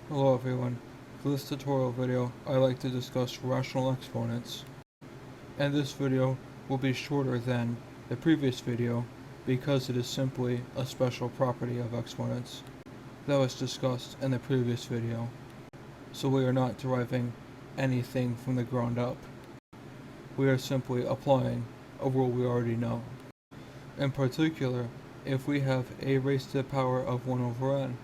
Hello everyone, for this tutorial video I like to discuss rational exponents, and this video will be shorter than the previous video because it is simply a special property of exponents that was discussed in the previous video, so we are not deriving anything from the ground up. We are simply applying a rule we already know. In particular, if we have a raised to the power of 1 over n,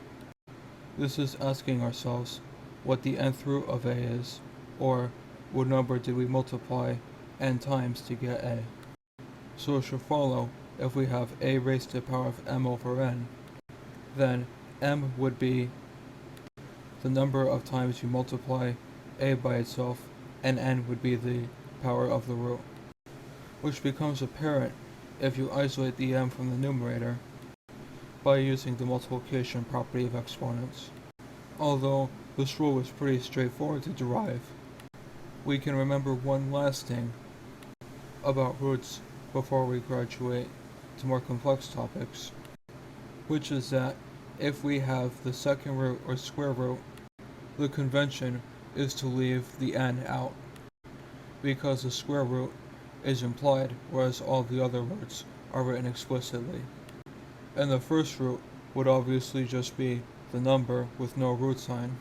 this is asking ourselves what the nth root of a is, or what number did we multiply n times to get a. So it should follow, if we have a raised to the power of m over n, then m would be the number of times you multiply a by itself, and n would be the power of the root, which becomes apparent if you isolate the m from the numerator by using the multiplication property of exponents. Although this rule is pretty straightforward to derive, we can remember one last thing about roots before we graduate to more complex topics, which is that if we have the second root or square root, the convention is to leave the n out, because the square root is implied whereas all the other roots are written explicitly. And the first root would obviously just be the number with no root sign,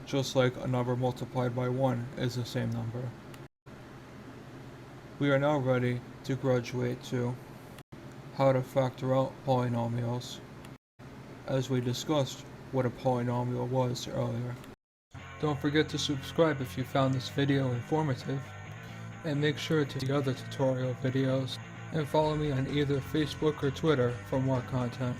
just like a number multiplied by 1 is the same number. We are now ready to graduate to how to factor out polynomials, as we discussed what a polynomial was earlier. Don't forget to subscribe if you found this video informative, and make sure to see other tutorial videos, and follow me on either Facebook or Twitter for more content.